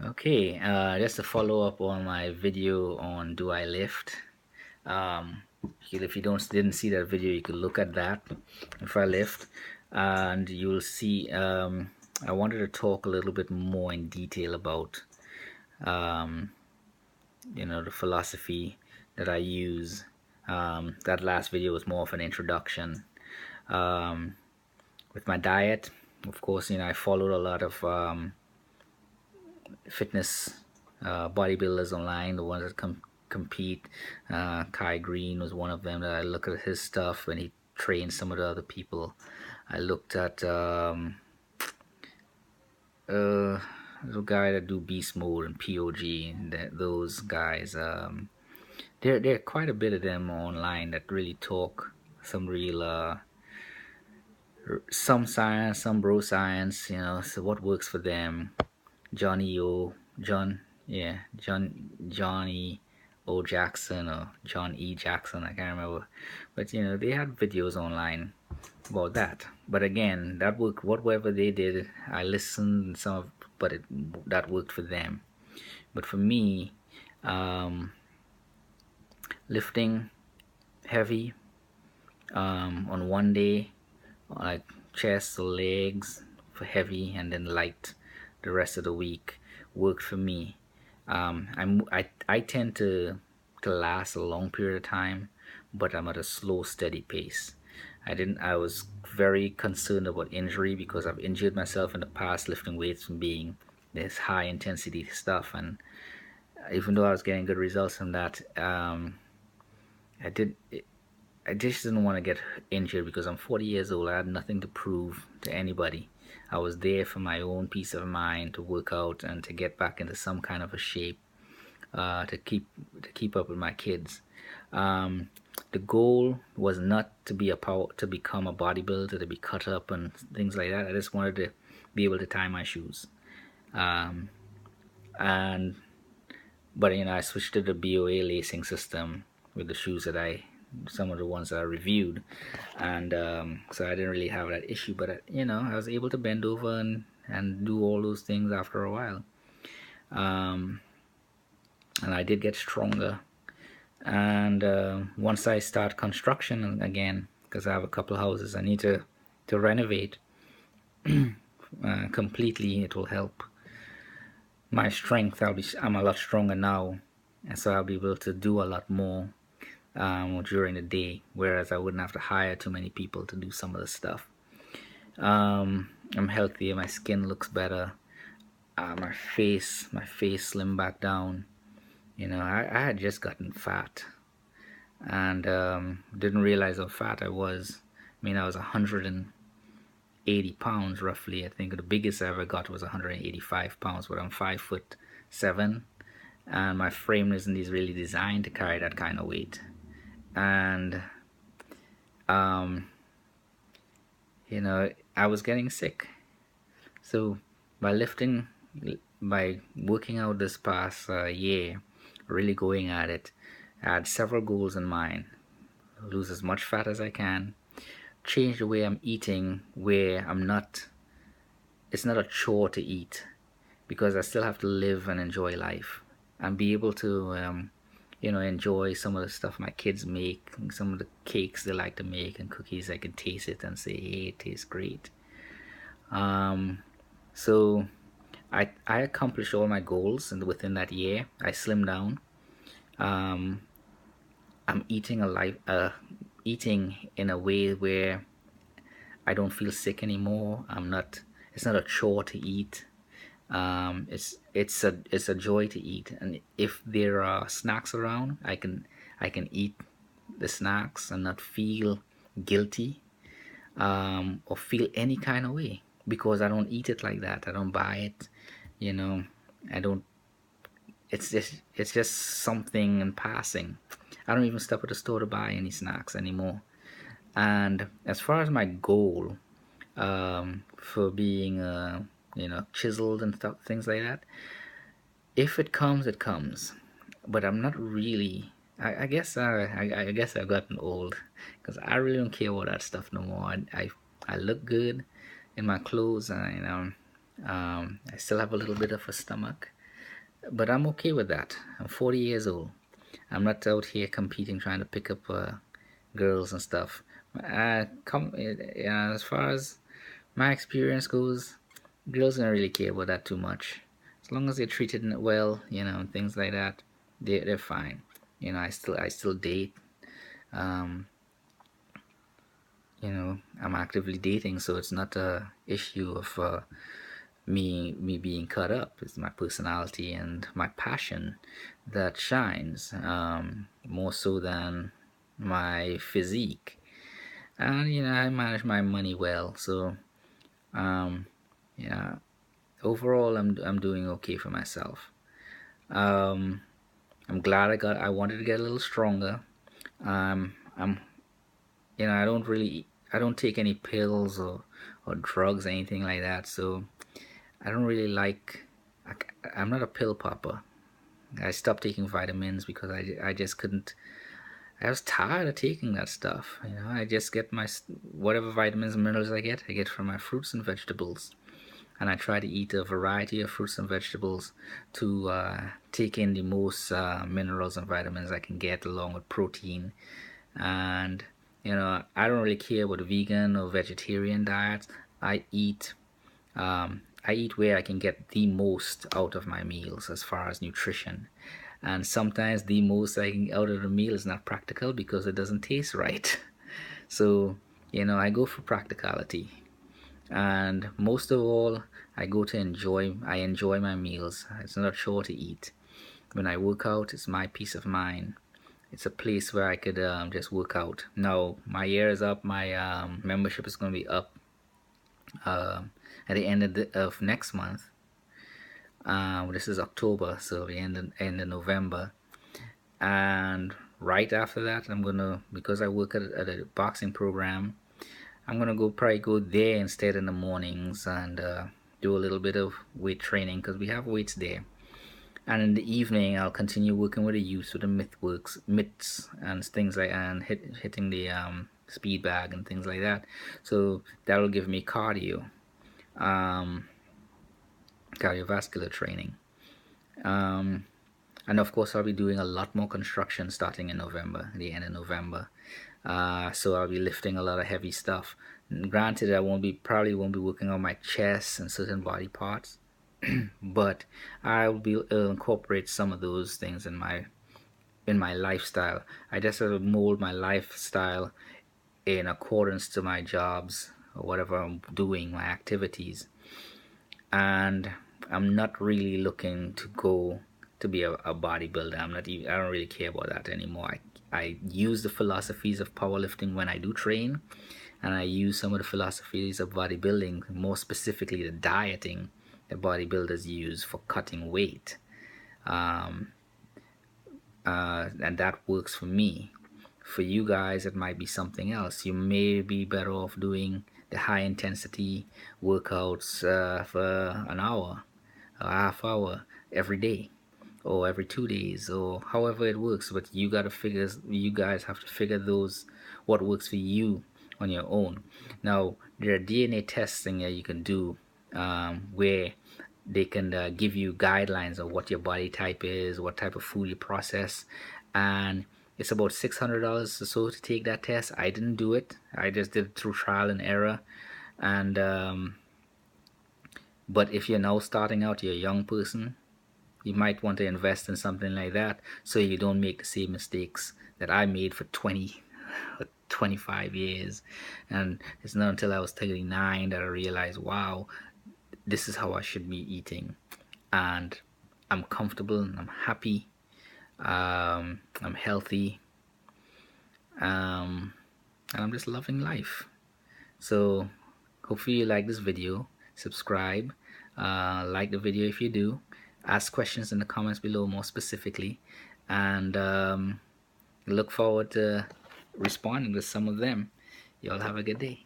Okay, just to follow up on my video on do I lift. If you don't didn't see that video, you could look at that if I lift, and you'll see. I wanted to talk a little bit more in detail about um, the philosophy that I use. That last video was more of an introduction. Um, with my diet, of course, I followed a lot of fitness bodybuilders online, the ones that compete. Kai Green was one of them that I look at his stuff when he trained some of the other people. I looked at uh, the guy that do beast mode and POG. Those guys, there are quite a bit of them online that really talk some real some science, some bro science. So what works for them. Johnny O. John, yeah, Johnny O. Jackson or John E. Jackson, I can't remember. But they had videos online about that. But again, that worked. Whatever they did, I listened some of, but that worked for them. But for me, um, lifting heavy on one day, like chest or legs for heavy, and then light the rest of the week worked for me. I tend to last a long period of time, but I'm at a slow, steady pace. I was very concerned about injury because I've injured myself in the past lifting weights from being this high intensity stuff, and even though I was getting good results from that, I did I just didn't want to get injured because I'm 40 years old. I had nothing to prove to anybody. I was there for my own peace of mind to work out and to get back into some kind of a shape, to keep up with my kids. Um, the goal was not to become a bodybuilder, to be cut up and things like that. I just wanted to be able to tie my shoes. Um, and but I switched to the BOA lacing system with the shoes that some of the ones that I reviewed, and so I didn't really have that issue. But I was able to bend over and do all those things after a while, um, and I did get stronger. And once I start construction again, because I have a couple of houses I need to renovate completely, it will help my strength. I'm a lot stronger now, and so I'll be able to do a lot more during the day, whereas I wouldn't have to hire too many people to do some of the stuff. I'm healthier. My skin looks better. My face slimmed back down. I had just gotten fat and didn't realize how fat I was. I was 180 pounds roughly. I think the biggest I ever got was 185 pounds, but I'm 5'7", and my frame isn't really designed to carry that kind of weight. And um, I was getting sick. So by lifting, by working out this past year, really going at it, I had several goals in mind. Lose as much fat as I can, change the way I'm eating, where it's not a chore to eat, because I still have to live and enjoy life and be able to, enjoy some of the stuff my kids make, some of the cakes they like to make and cookies. I can taste it and say, hey, it tastes great. So I accomplished all my goals, and within that year, I slimmed down. Um, I'm eating in a way where I don't feel sick anymore. I'm not. It's not a chore to eat. It's a joy to eat, and if there are snacks around, I can eat the snacks and not feel guilty, or feel any kind of way, because I don't eat it like that. I don't buy it. You know, I don't. It's just something in passing. I don't even stop at the store to buy any snacks anymore. And as far as my goal, for being chiseled and stuff, things like that, if it comes, it comes. But I'm not really. I guess I've gotten old, because I really don't care about that stuff no more. I look good in my clothes, and I still have a little bit of a stomach, But I'm okay with that. I'm 40 years old. I'm not out here competing, trying to pick up girls and stuff. As far as my experience goes, girls don't really care about that too much. As long as they're treated well, and things like that, they're fine. I still date. Um, I'm actively dating, so it's not a issue of me being cut up. It's my personality and my passion that shines, more so than my physique. And I manage my money well, so um, yeah. Overall, I'm doing okay for myself. Um, I'm glad I wanted to get a little stronger. I'm I don't take any pills or drugs or anything like that. So I don't really like. I, I'm not a pill popper. I stopped taking vitamins because I just couldn't. I was tired of taking that stuff. I just get my whatever vitamins and minerals I get from my fruits and vegetables. And I try to eat a variety of fruits and vegetables to take in the most minerals and vitamins I can get, along with protein. And I don't really care about vegan or vegetarian diets. I eat I eat where I can get the most out of my meals as far as nutrition. And sometimes the most I can out of the meal is not practical because it doesn't taste right. So, I go for practicality. And most of all, I enjoy my meals. It's not a chore to eat. When I work out, it's my peace of mind. It's a place where I could just work out. Now, my year is up. My membership is going to be up um, at the end of next month. This is October, so the end of November. And right after that, because I work at a boxing program, I'm gonna probably go there instead in the mornings and do a little bit of weight training because we have weights there. And in the evening, I'll continue working with the youth with the mitts and things like and hitting the speed bag and things like that. So that'll give me um, cardiovascular training. Um, and of course, I'll be doing a lot more construction starting in November, the end of November. So I'll be lifting a lot of heavy stuff. Granted, probably won't be working on my chest and certain body parts, but I'll be incorporate some of those things in my lifestyle. I just sort of mold my lifestyle in accordance to my jobs or whatever I'm doing, my activities, and I'm not really looking to go to be a bodybuilder. I don't really care about that anymore. I use the philosophies of powerlifting when I do train, and I use some of the philosophies of bodybuilding, more specifically the dieting that bodybuilders use for cutting weight. Um, and that works for me. For you guys, it might be something else. You may be better off doing the high intensity workouts for an hour, a half hour every day, or every 2 days, or however it works. But you guys have to figure those what works for you on your own. Now, there are DNA testing that you can do where they can give you guidelines of what your body type is, what type of food you process, and it's about $600 or so to take that test. I didn't do it. I just did it through trial and error. And but if you're now starting out, you're a young person, you might want to invest in something like that so you don't make the same mistakes that I made for 25 years. And it's not until I was 39 that I realized, wow, this is how I should be eating. And I'm comfortable and I'm happy. I'm healthy. And I'm just loving life. So hopefully you like this video. Subscribe. Like the video if you do. Ask questions in the comments below more specifically. And look forward to responding to some of them. Y'all have a good day.